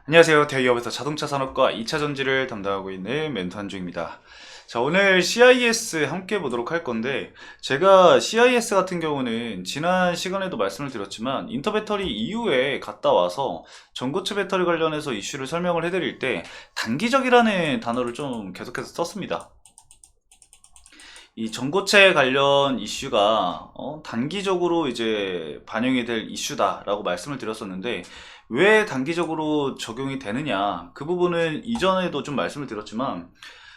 안녕하세요. 대기업에서 자동차 산업과 2차 전지를 담당하고 있는 멘토 한주입니다. 자, 오늘 CIS 함께 보도록 할 건데, 제가 CIS 같은 경우는 지난 시간에도 말씀을 드렸지만, 인터배터리 이후에 갔다 와서 전고체 배터리 관련해서 이슈를 설명을 해드릴 때, 단기적이라는 단어를 좀 계속해서 썼습니다. 이 전고체 관련 이슈가 단기적으로 이제 반영이 될 이슈다라고 말씀을 드렸었는데 왜 단기적으로 적용이 되느냐 그 부분은 이전에도 좀 말씀을 드렸지만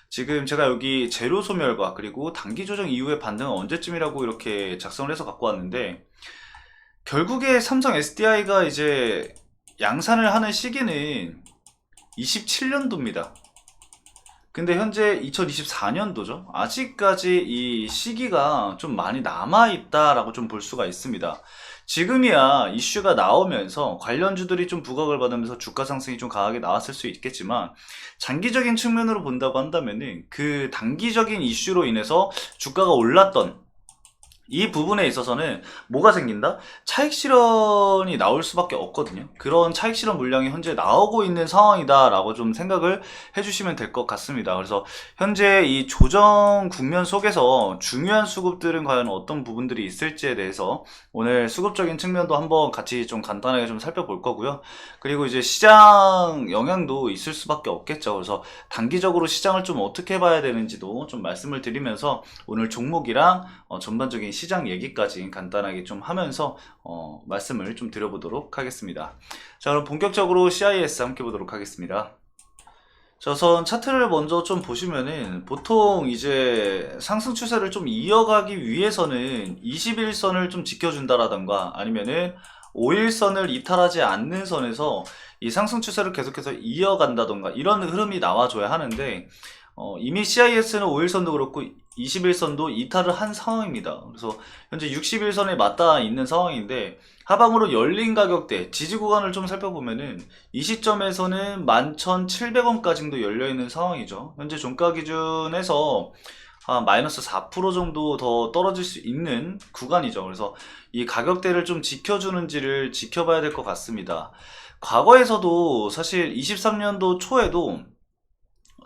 지금 제가 여기 재료 소멸과 그리고 단기 조정 이후의 반등은 언제쯤이라고 이렇게 작성을 해서 갖고 왔는데 결국에 삼성 SDI가 이제 양산을 하는 시기는 27년도입니다. 근데 현재 2024년도죠. 아직까지 이 시기가 좀 많이 남아있다라고 좀 볼 수가 있습니다. 지금이야 이슈가 나오면서 관련주들이 좀 부각을 받으면서 주가 상승이 좀 강하게 나왔을 수 있겠지만 장기적인 측면으로 본다고 한다면은 그 단기적인 이슈로 인해서 주가가 올랐던 이 부분에 있어서는 뭐가 생긴다? 차익 실현이 나올 수밖에 없거든요. 그런 차익 실현 물량이 현재 나오고 있는 상황이다라고 좀 생각을 해주시면 될 것 같습니다. 그래서 현재 이 조정 국면 속에서 중요한 수급들은 과연 어떤 부분들이 있을지에 대해서 오늘 수급적인 측면도 한번 같이 좀 간단하게 좀 살펴볼 거고요. 그리고 이제 시장 영향도 있을 수밖에 없겠죠. 그래서 단기적으로 시장을 좀 어떻게 봐야 되는지도 좀 말씀을 드리면서 오늘 종목이랑 전반적인 시장 얘기까지 간단하게 좀 하면서 말씀을 좀 드려보도록 하겠습니다. 자, 그럼 본격적으로 CIS 함께 보도록 하겠습니다. 자, 우선 차트를 먼저 좀 보시면은 보통 이제 상승 추세를 좀 이어가기 위해서는 21선을 좀 지켜준다라던가 아니면은 5일선을 이탈하지 않는 선에서 이 상승 추세를 계속해서 이어간다던가 이런 흐름이 나와줘야 하는데 이미 CIS는 5일선도 그렇고 21선도 이탈을 한 상황입니다. 그래서 현재 61선에 맞닿아 있는 상황인데 하방으로 열린 가격대 지지 구간을 좀 살펴보면은 이 시점에서는 11,700원까지도 열려있는 상황이죠. 현재 종가 기준에서 한 마이너스 4% 정도 더 떨어질 수 있는 구간이죠. 그래서 이 가격대를 좀 지켜주는지를 지켜봐야 될 것 같습니다. 과거에서도 사실 23년도 초에도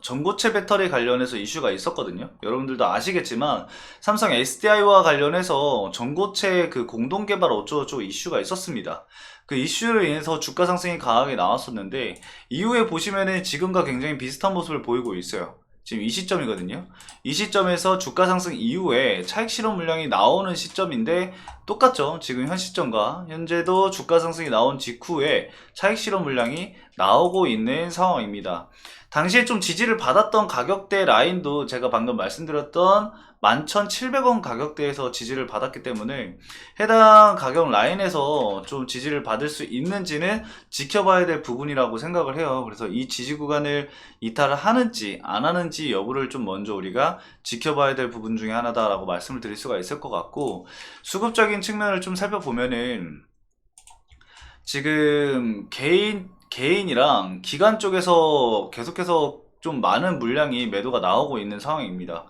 전고체 배터리 관련해서 이슈가 있었거든요. 여러분들도 아시겠지만 삼성 SDI와 관련해서 전고체 그 공동 개발 어쩌고저쩌고 이슈가 있었습니다. 그 이슈로 인해서 주가 상승이 강하게 나왔었는데 이후에 보시면은 지금과 굉장히 비슷한 모습을 보이고 있어요. 지금 이 시점이거든요. 이 시점에서 주가 상승 이후에 차익 실현 물량이 나오는 시점인데 똑같죠. 지금 현 시점과 현재도 주가 상승이 나온 직후에 차익 실현 물량이 나오고 있는 상황입니다. 당시에 좀 지지를 받았던 가격대 라인도 제가 방금 말씀드렸던 11,700원 가격대에서 지지를 받았기 때문에 해당 가격 라인에서 좀 지지를 받을 수 있는지는 지켜봐야 될 부분이라고 생각을 해요. 그래서 이 지지 구간을 이탈을 하는지 안 하는지 여부를 좀 먼저 우리가 지켜봐야 될 부분 중에 하나다라고 말씀을 드릴 수가 있을 것 같고 수급적인 측면을 좀 살펴보면은 지금 개인이랑 기관 쪽에서 계속해서 좀 많은 물량이 매도가 나오고 있는 상황입니다.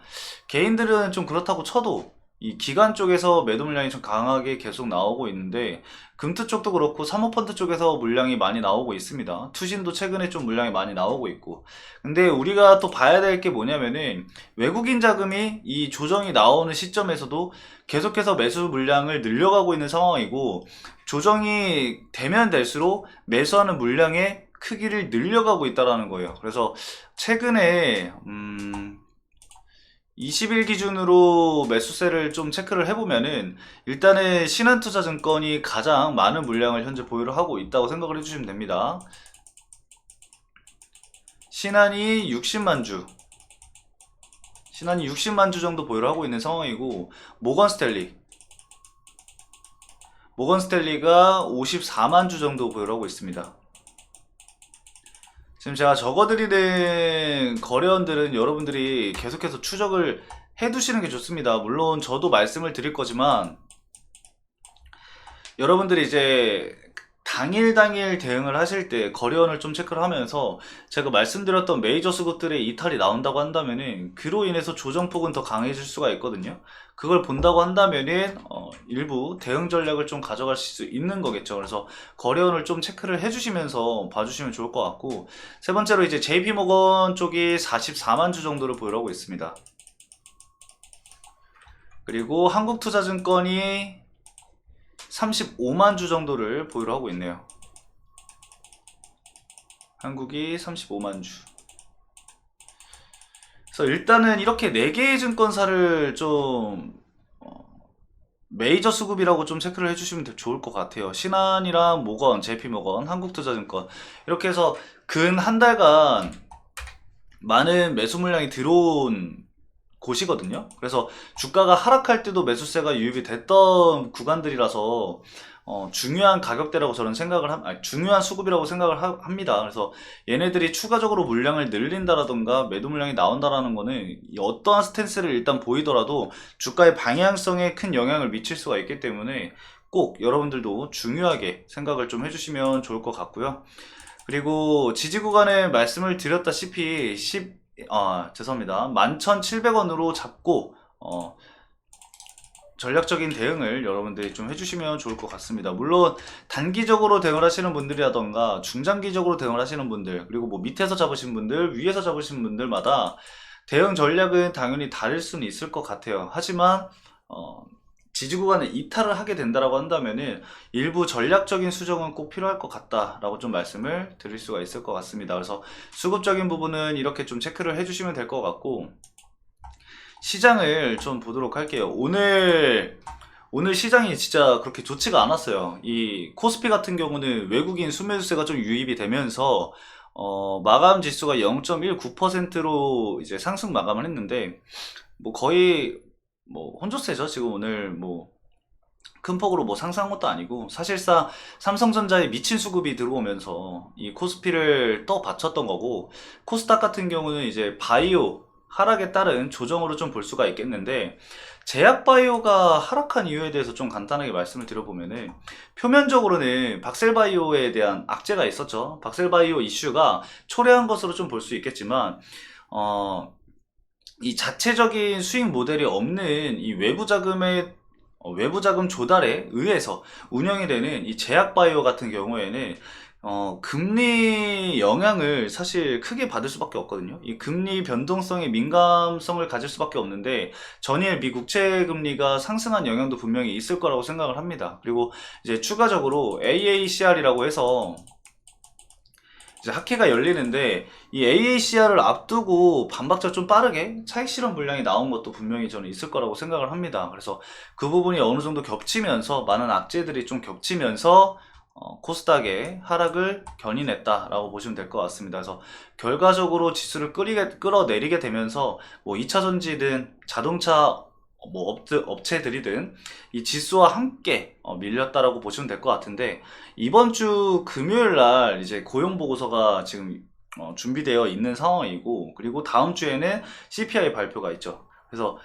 개인들은 좀 그렇다고 쳐도 이 기관 쪽에서 매도 물량이 좀 강하게 계속 나오고 있는데 금투 쪽도 그렇고 사모펀드 쪽에서 물량이 많이 나오고 있습니다. 투신도 최근에 좀 물량이 많이 나오고 있고 근데 우리가 또 봐야 될 게 뭐냐면은 외국인 자금이 이 조정이 나오는 시점에서도 계속해서 매수 물량을 늘려가고 있는 상황이고 조정이 되면 될수록 매수하는 물량의 크기를 늘려가고 있다라는 거예요. 그래서 최근에 20일 기준으로 매수세를 좀 체크를 해보면은 일단은 신한투자증권이 가장 많은 물량을 현재 보유를 하고 있다고 생각을 해주시면 됩니다. 신한이 60만 주, 신한이 60만 주 정도 보유를 하고 있는 상황이고 모건스탠리가 54만 주 정도 보유를 하고 있습니다. 지금 제가 적어드리는 거래원들은 여러분들이 계속해서 추적을 해두시는 게 좋습니다. 물론 저도 말씀을 드릴 거지만 여러분들이 이제 당일 대응을 하실 때 거래원을 좀 체크를 하면서 제가 말씀드렸던 메이저 수급들의 이탈이 나온다고 한다면은 그로 인해서 조정폭은 더 강해질 수가 있거든요. 그걸 본다고 한다면은 일부 대응 전략을 좀 가져갈 수 있는 거겠죠. 그래서 거래원을 좀 체크를 해주시면서 봐주시면 좋을 것 같고, 세 번째로 이제 JP모건 쪽이 44만 주 정도를 보유하고 있습니다. 그리고 한국투자증권이 35만 주 정도를 보유를 하고 있네요. 한국이 35만 주. 그래서 일단은 이렇게 4개의 증권사를 좀 메이저 수급이라고 좀 체크를 해주시면 좋을 것 같아요. 신한이랑 모건, JP모건, 한국투자증권 이렇게 해서 근 한 달간 많은 매수 물량이 들어온 곳이거든요. 그래서 주가가 하락할 때도 매수세가 유입이 됐던 구간들이라서 중요한 가격대라고 저는 중요한 수급이라고 생각을 합니다. 그래서 얘네들이 추가적으로 물량을 늘린다라던가 매도 물량이 나온다라는 거는 어떠한 스탠스를 일단 보이더라도 주가의 방향성에 큰 영향을 미칠 수가 있기 때문에 꼭 여러분들도 중요하게 생각을 좀 해주시면 좋을 것 같고요. 그리고 지지 구간에 말씀을 드렸다시피 죄송합니다. 11,700원으로 잡고 전략적인 대응을 여러분들이 좀 해주시면 좋을 것 같습니다. 물론 단기적으로 대응을 하시는 분들이라던가 중장기적으로 대응을 하시는 분들, 그리고 뭐 밑에서 잡으신 분들, 위에서 잡으신 분들마다 대응 전략은 당연히 다를 수는 있을 것 같아요. 하지만 지지 구간에 이탈을 하게 된다라고 한다면은 일부 전략적인 수정은 꼭 필요할 것 같다라고 좀 말씀을 드릴 수가 있을 것 같습니다. 그래서 수급적인 부분은 이렇게 좀 체크를 해주시면 될 것 같고, 시장을 좀 보도록 할게요. 오늘 시장이 진짜 그렇게 좋지가 않았어요. 이 코스피 같은 경우는 외국인 순매수세가 좀 유입이 되면서 마감 지수가 0.19%로 이제 상승 마감을 했는데, 뭐 거의 뭐 혼조세죠. 지금 오늘 뭐 큰 폭으로 뭐 상승한 것도 아니고, 사실상 삼성전자에 미친 수급이 들어오면서 이 코스피를 떠받쳤던 거고, 코스닥 같은 경우는 이제 바이오 하락에 따른 조정으로 좀 볼 수가 있겠는데, 제약바이오가 하락한 이유에 대해서 좀 간단하게 말씀을 드려보면은, 표면적으로는 박셀바이오에 대한 악재가 있었죠. 박셀바이오 이슈가 초래한 것으로 좀 볼 수 있겠지만, 이 자체적인 수익 모델이 없는 이 외부 자금 조달에 의해서 운영이 되는 이 제약바이오 같은 경우에는 금리 영향을 사실 크게 받을 수밖에 없거든요. 이 금리 변동성에 민감성을 가질 수밖에 없는데, 전일 미 국채 금리가 상승한 영향도 분명히 있을 거라고 생각을 합니다. 그리고 이제 추가적으로 AACR이라고 해서 이제 학회가 열리는데, 이 AACR을 앞두고 반박자 좀 빠르게 차익 실현 물량이 나온 것도 분명히 저는 있을 거라고 생각을 합니다. 그래서 그 부분이 어느 정도 겹치면서, 많은 악재들이 좀 겹치면서 코스닥의 하락을 견인했다라고 보시면 될 것 같습니다. 그래서 결과적으로 지수를 끌어내리게 되면서 뭐 2차전지든 자동차 뭐 업체들이든 이 지수와 함께 밀렸다라고 보시면 될 것 같은데, 이번 주 금요일 날 이제 고용 보고서가 지금 준비되어 있는 상황이고, 그리고 다음 주에는 CPI 발표가 있죠. 그래서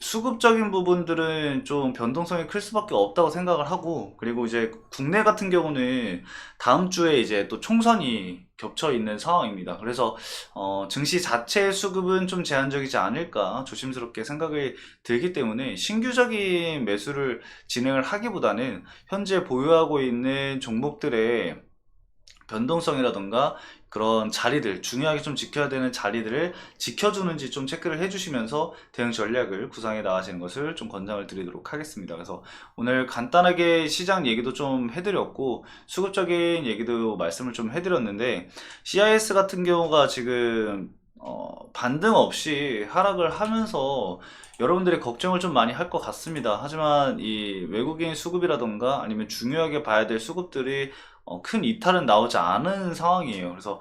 수급적인 부분들은 좀 변동성이 클 수밖에 없다고 생각을 하고, 그리고 이제 국내 같은 경우는 다음 주에 이제 또 총선이 겹쳐 있는 상황입니다. 그래서 증시 자체의 수급은 좀 제한적이지 않을까 조심스럽게 생각이 들기 때문에, 신규적인 매수를 진행을 하기보다는 현재 보유하고 있는 종목들의 변동성이라던가 그런 자리들, 중요하게 좀 지켜야 되는 자리들을 지켜주는지 좀 체크를 해주시면서 대응 전략을 구상해 나가시는 것을 좀 권장을 드리도록 하겠습니다. 그래서 오늘 간단하게 시장 얘기도 좀 해드렸고, 수급적인 얘기도 말씀을 좀 해드렸는데, CIS 같은 경우가 지금 반등 없이 하락을 하면서 여러분들이 걱정을 좀 많이 할 것 같습니다. 하지만 이 외국인 수급이라던가 아니면 중요하게 봐야 될 수급들이 큰 이탈은 나오지 않은 상황이에요. 그래서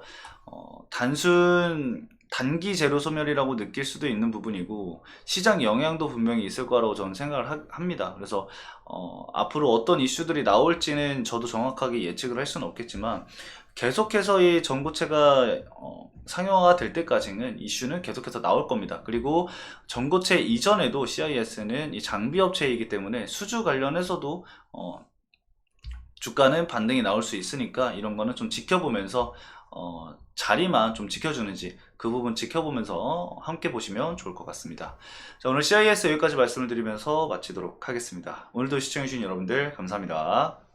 단기 재료 소멸이라고 느낄 수도 있는 부분이고, 시장 영향도 분명히 있을 거라고 저는 생각을 합니다. 그래서 앞으로 어떤 이슈들이 나올지는 저도 정확하게 예측을 할 수는 없겠지만, 계속해서 이 전고체가 상용화가 될 때까지는 이슈는 계속해서 나올 겁니다. 그리고 전고체 이전에도 CIS는 이 장비 업체이기 때문에 수주 관련해서도 주가는 반등이 나올 수 있으니까 이런 거는 좀 지켜보면서 자리만 좀 지켜주는지 그 부분 지켜보면서 함께 보시면 좋을 것 같습니다. 자, 오늘 CIS 여기까지 말씀을 드리면서 마치도록 하겠습니다. 오늘도 시청해주신 여러분들 감사합니다.